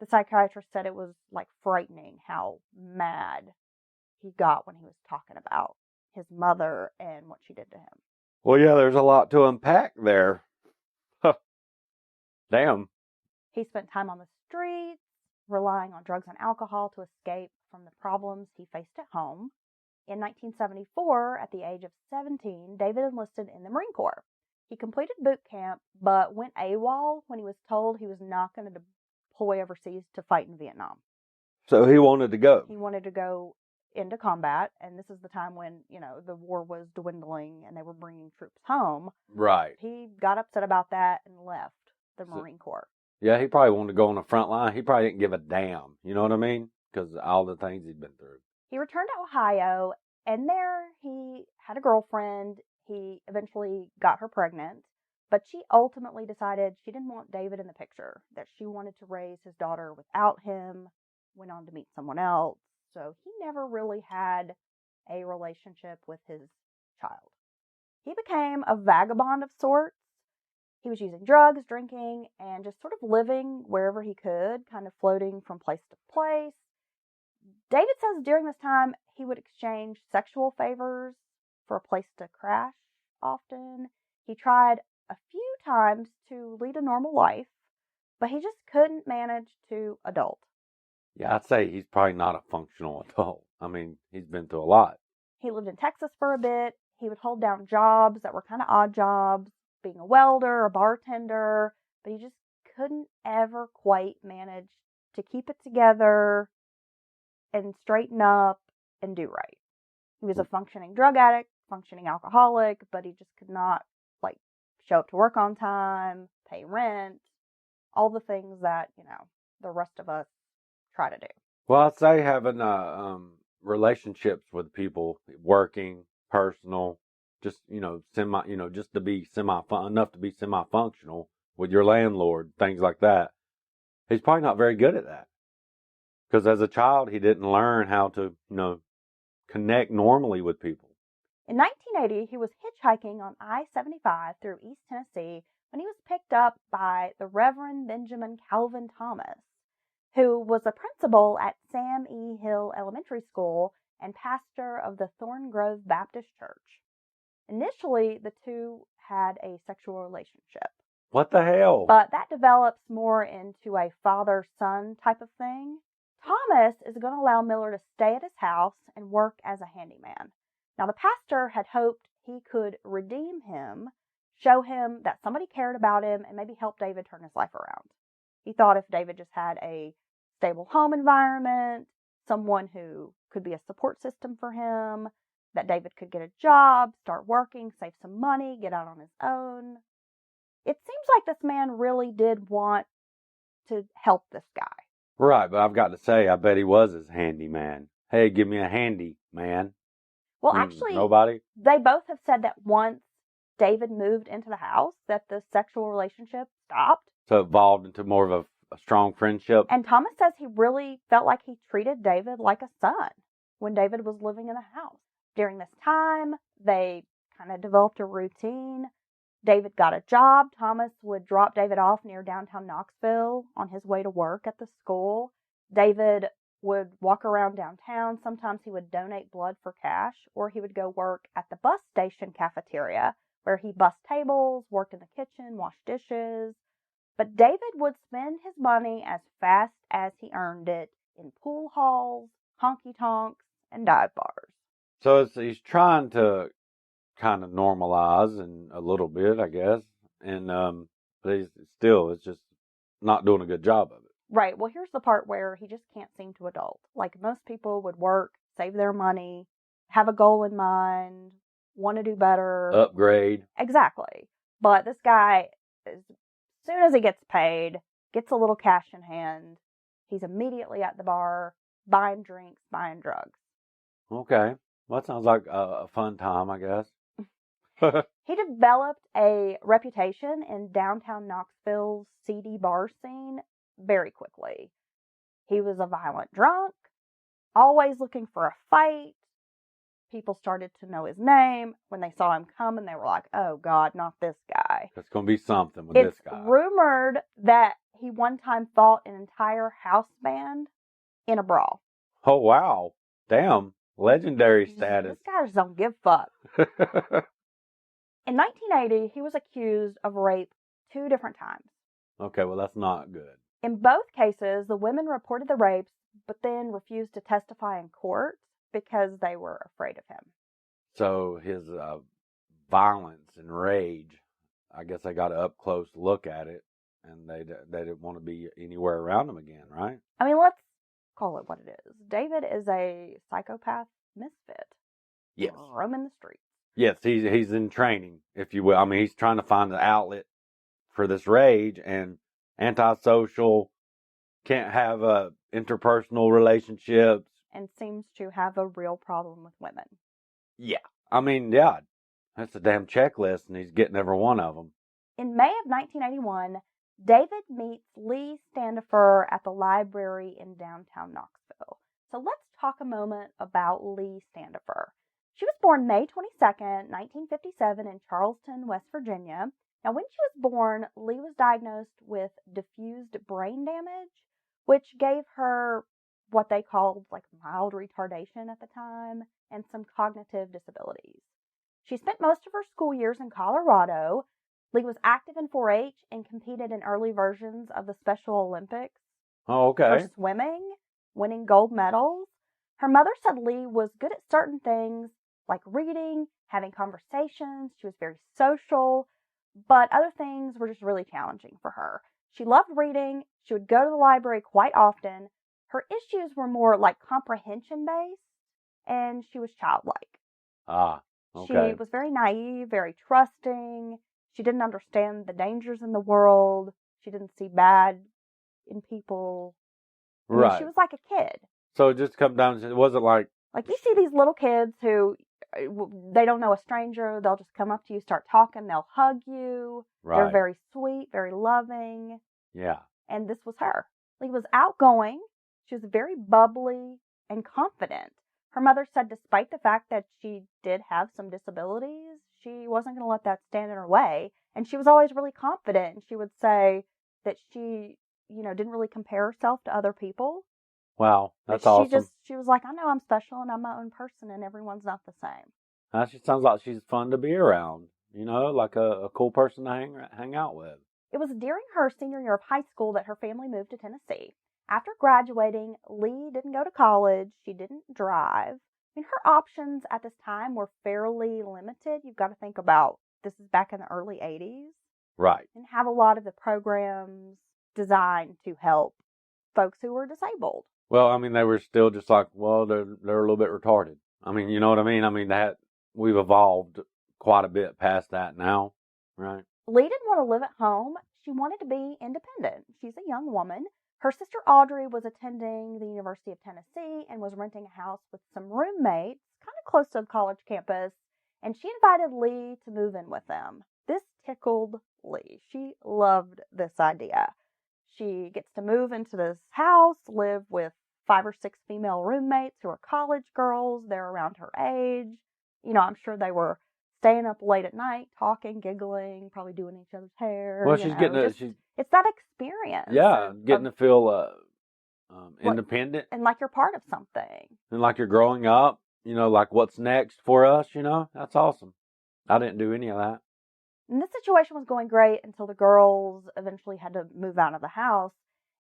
The psychiatrist said it was like frightening how mad he got when he was talking about his mother and what she did to him. Well, yeah, there's a lot to unpack there. Huh. Damn. He spent time on the streets, relying on drugs and alcohol to escape from the problems he faced at home. In 1974, at the age of 17, David enlisted in the Marine Corps. He completed boot camp, but went AWOL when he was told he was not going to deploy overseas to fight in Vietnam. So he wanted to go. He wanted to go into combat, and this is the time when, the war was dwindling and they were bringing troops home. Right. He got upset about that and left the Marine Corps. Yeah, he probably wanted to go on the front line. He probably didn't give a damn. You know what I mean? Because all the things he'd been through. He returned to Ohio, and there he had a girlfriend. He eventually got her pregnant, but she ultimately decided she didn't want David in the picture, that she wanted to raise his daughter without him, went on to meet someone else. So he never really had a relationship with his child. He became a vagabond of sorts. He was using drugs, drinking, and just sort of living wherever he could, kind of floating from place to place. David says during this time, he would exchange sexual favors for a place to crash often. He tried a few times to lead a normal life, but he just couldn't manage to adult. Yeah, I'd say he's probably not a functional adult. I mean, he's been through a lot. He lived in Texas for a bit. He would hold down jobs that were kind of odd jobs, being a welder, a bartender, but he just couldn't ever quite manage to keep it together and straighten up and do right. He was a functioning drug addict, functioning alcoholic, but he just could not, show up to work on time, pay rent, all the things that, the rest of us try to do. Well, I'd say having relationships with people, working, personal, just, just to be enough to be semi-functional with your landlord, things like that. He's probably not very good at that. Because as a child, he didn't learn how to, connect normally with people. In 1980, he was hitchhiking on I-75 through East Tennessee when he was picked up by the Reverend Benjamin Calvin Thomas, who was a principal at Sam E. Hill Elementary School and pastor of the Thorn Grove Baptist Church. Initially, the two had a sexual relationship. What the hell? But that develops more into a father-son type of thing. Thomas is going to allow Miller to stay at his house and work as a handyman. Now, the pastor had hoped he could redeem him, show him that somebody cared about him, and maybe help David turn his life around. He thought if David just had a stable home environment, someone who could be a support system for him, that David could get a job, start working, save some money, get out on his own. It seems like this man really did want to help this guy. Right, but I've got to say, I bet he was his handyman. Hey, give me a handy, man. Well, actually, nobody? They both have said that once David moved into the house, that the sexual relationship stopped. So it evolved into more of a strong friendship. And Thomas says he really felt like he treated David like a son when David was living in the house. During this time, they kind of developed a routine. David got a job. Thomas would drop David off near downtown Knoxville on his way to work at the school. David would walk around downtown. Sometimes he would donate blood for cash, or he would go work at the bus station cafeteria, where he bussed tables, worked in the kitchen, washed dishes. But David would spend his money as fast as he earned it in pool halls, honky-tonks, and dive bars. So he's trying to kind of normalize and a little bit, I guess. And but it's just not doing a good job of it. Right. Well, here's the part where he just can't seem to adult. Like most people would work, save their money, have a goal in mind, want to do better. Upgrade. Exactly. But this guy, as soon as he gets paid, gets a little cash in hand, he's immediately at the bar, buying drinks, buying drugs. Okay. Well, that sounds like a fun time, I guess. He developed a reputation in downtown Knoxville's seedy bar scene very quickly. He was a violent drunk, always looking for a fight, People started to know his name. When they saw him coming, they were like, oh, God, not this guy. It's going to be something with It's this guy. rumored that he one time fought an entire house band in a brawl. Oh, wow. Damn. Legendary status. This guy just don't give a fuck. In 1980, he was accused of rape 2 different times. Okay, well, that's not good. In both cases, the women reported the rapes, but then refused to testify in court because they were afraid of him. So his violence and rage, I guess they got an up close look at it, and they didn't want to be anywhere around him again, right? I mean, let's call it what it is. David is a psychopath misfit. Yes. Roaming the streets. Yes, he's in training, if you will. I mean, he's trying to find an outlet for this rage, and antisocial, can't have interpersonal relationships. And seems to have a real problem with women. Yeah. I mean, yeah, that's a damn checklist, and he's getting every one of them. In May of 1981, David meets Lee Standifer at the library in downtown Knoxville. So let's talk a moment about Lee Standifer. She was born May 22nd, 1957 in Charleston, West Virginia. Now, when she was born, Lee was diagnosed with diffused brain damage, which gave her what they called like mild retardation at the time and some cognitive disabilities. She spent most of her school years in Colorado. Lee was active in 4-H and competed in early versions of the Special Olympics. Oh, okay. For swimming, winning gold medals. Her mother said Lee was good at certain things, like reading, having conversations. She was very social, but other things were just really challenging for her. She loved reading. She would go to the library quite often. Her issues were more like comprehension-based, and she was childlike. Ah, okay. She was very naive, very trusting. She didn't understand the dangers in the world. She didn't see bad in people. Right. I mean, she was like a kid. So it just comes down to, it wasn't like you see these little kids who, they don't know a stranger. They'll just come up to you, start talking. They'll hug you. Right. They're very sweet, very loving. Yeah. And this was her. Lee was outgoing. She was very bubbly and confident. Her mother said despite the fact that she did have some disabilities, she wasn't going to let that stand in her way. And she was always really confident. And she would say that she, didn't really compare herself to other people. Wow, that's awesome. She was like, I know I'm special and I'm my own person and everyone's not the same. She sounds like she's fun to be around, like a cool person to hang out with. It was during her senior year of high school that her family moved to Tennessee. After graduating, Lee didn't go to college. She didn't drive. I mean, her options at this time were fairly limited. You've got to think about, this is back in the early 80s. Right. Didn't have a lot of the programs designed to help folks who were disabled. Well, I mean, they were still just like, well, they're a little bit retarded. I mean, you know what I mean? I mean, that we've evolved quite a bit past that now, right? Lee didn't want to live at home. She wanted to be independent. She's a young woman. Her sister Audrey was attending the University of Tennessee and was renting a house with some roommates, kind of close to the college campus, and she invited Lee to move in with them. This tickled Lee. She loved this idea. She gets to move into this house, live with 5 or 6 female roommates who are college girls. They're around her age. I'm sure they were staying up late at night, talking, giggling, probably doing each other's hair. Well, she's getting it's that experience. Yeah, getting to feel independent. And like you're part of something. And like you're growing up, like what's next for us, That's awesome. I didn't do any of that. And this situation was going great until the girls eventually had to move out of the house.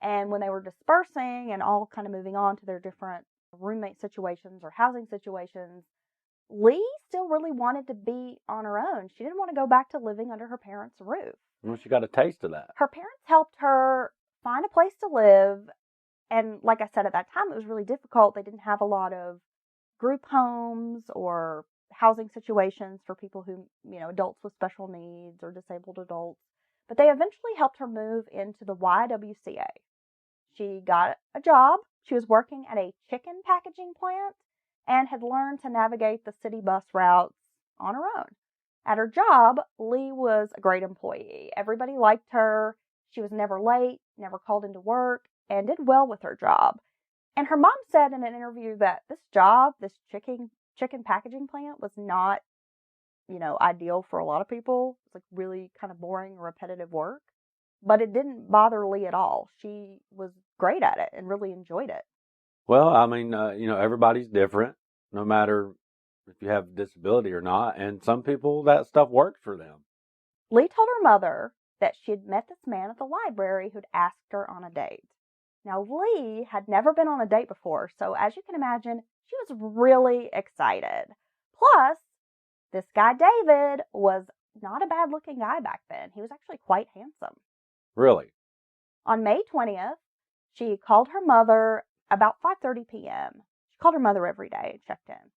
And when they were dispersing and all kind of moving on to their different roommate situations or housing situations, Lee still really wanted to be on her own. She didn't want to go back to living under her parents' roof. Well, she got a taste of that. Her parents helped her find a place to live. And like I said, at that time, it was really difficult. They didn't have a lot of group homes or housing situations for people who, adults with special needs or disabled adults. But they eventually helped her move into the YWCA. She got a job. She was working at a chicken packaging plant and had learned to navigate the city bus routes on her own. At her job, Lee was a great employee. Everybody liked her. She was never late, never called into work, and did well with her job. And her mom said in an interview that this job, this chicken chicken packaging plant was not, ideal for a lot of people. It's like really kind of boring, repetitive work. But it didn't bother Lee at all. She was great at it and really enjoyed it. Well, I mean, everybody's different, no matter if you have a disability or not. And some people, that stuff works for them. Lee told her mother that she had met this man at the library who'd asked her on a date. Now, Lee had never been on a date before, so as you can imagine, she was really excited. Plus, this guy David was not a bad-looking guy back then. He was actually quite handsome. Really? On May 20th, she called her mother about 5:30 p.m. She called her mother every day and checked in.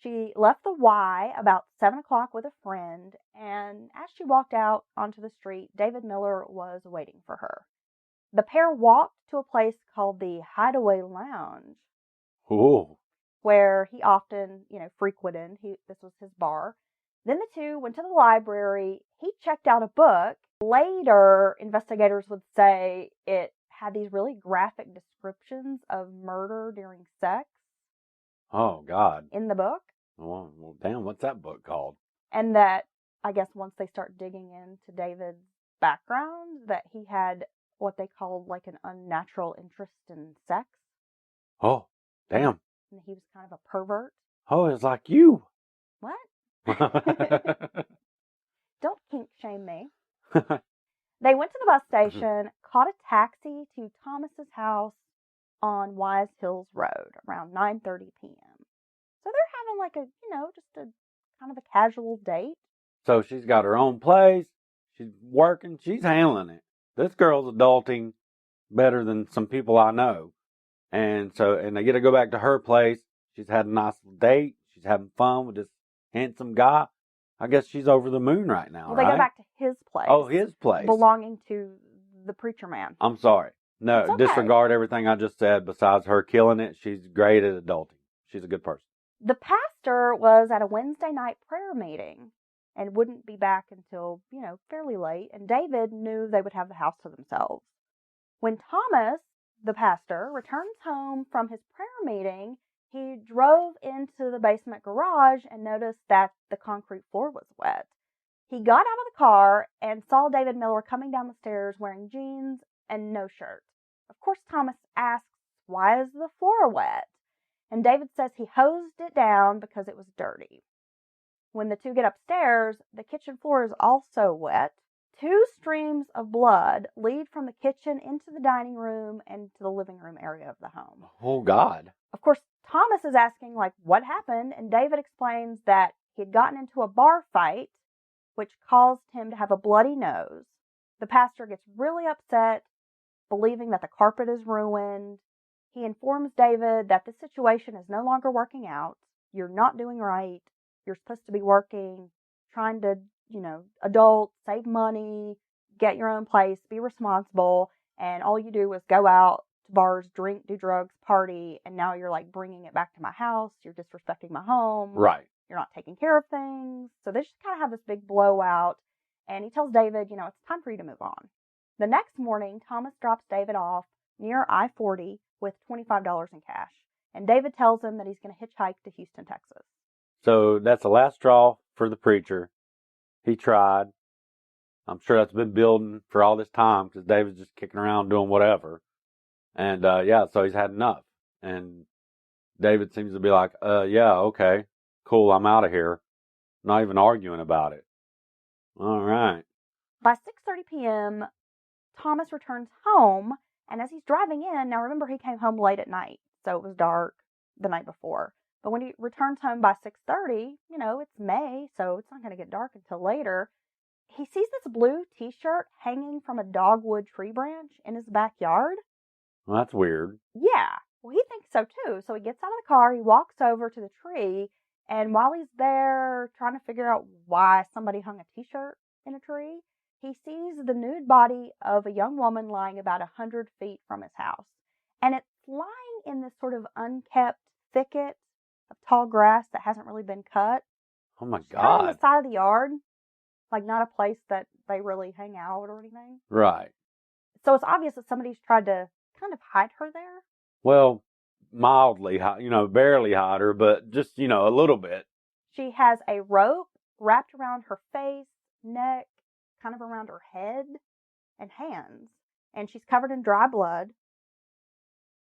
She left the Y about 7 o'clock with a friend, and as she walked out onto the street, David Miller was waiting for her. The pair walked to a place called the Hideaway Lounge. Ooh. Where he often, frequented. This was his bar. Then the two went to the library. He checked out a book. Later, investigators would say it had these really graphic descriptions of murder during sex. Oh, God. In the book. Well, damn, what's that book called? And that, I guess, once they start digging into David's background, that he had what they called like an unnatural interest in sex. Oh, damn. And he was kind of a pervert. Oh, it's like you. What? Don't kink shame me. They went to the bus station, caught a taxi to Thomas's house on Wise Hills Road around 9:30 p.m. So they're having like a, just a kind of a casual date. So she's got her own place. She's working. She's handling it. This girl's adulting better than some people I know. And they get to go back to her place. She's had a nice date. She's having fun with this handsome guy. I guess she's over the moon right now, well, they right? go back to his place. Oh, his place. Belonging to the preacher man. I'm sorry. No, okay. Disregard everything I just said. Besides her killing it, she's great at adulting. She's a good person. The pastor was at a Wednesday night prayer meeting and wouldn't be back until, fairly late. And David knew they would have the house to themselves. When Thomas, the pastor, returns home from his prayer meeting, he drove into the basement garage and noticed that the concrete floor was wet. He got out of the car and saw David Miller coming down the stairs wearing jeans and no shirt. Of course, Thomas asks, "Why is the floor wet?" And David says he hosed it down because it was dirty. When the two get upstairs, the kitchen floor is also wet. 2 streams of blood lead from the kitchen into the dining room and to the living room area of the home. Oh, God. Of course, Thomas is asking, what happened? And David explains that he had gotten into a bar fight, which caused him to have a bloody nose. The pastor gets really upset, believing that the carpet is ruined. He informs David that the situation is no longer working out. You're not doing right. You're supposed to be working, trying to, adult, save money, get your own place, be responsible, and all you do is go out to bars, drink, do drugs, party, and now you're bringing it back to my house. You're disrespecting my home. Right. You're not taking care of things. So they just kind of have this big blowout, and he tells David, it's time for you to move on. The next morning, Thomas drops David off near I-40 with $25 in cash, and David tells him that he's going to hitchhike to Houston, Texas. So that's the last straw for the preacher. He tried. I'm sure that's been building for all this time because David's just kicking around doing whatever. And, so he's had enough. And David seems to be like, yeah, okay, cool, I'm out of here. Not even arguing about it. All right. By 6:30 p.m., Thomas returns home, and as he's driving in, now remember he came home late at night, so it was dark the night before. But when he returns home by 6:30, it's May, so it's not going to get dark until later. He sees this blue t-shirt hanging from a dogwood tree branch in his backyard. Well, that's weird. Yeah. Well, he thinks so too. So he gets out of the car, he walks over to the tree, and while he's there trying to figure out why somebody hung a t-shirt in a tree, he sees the nude body of a young woman lying about 100 feet from his house. And it's lying in this sort of unkept thicket of tall grass that hasn't really been cut. Oh, my Kind God. of on the side of the yard. Not a place that they really hang out or anything. Right. So it's obvious that somebody's tried to kind of hide her there. Well, mildly hot, barely hotter, but just, a little bit. She has a rope wrapped around her face, neck, kind of around her head and hands, and she's covered in dry blood.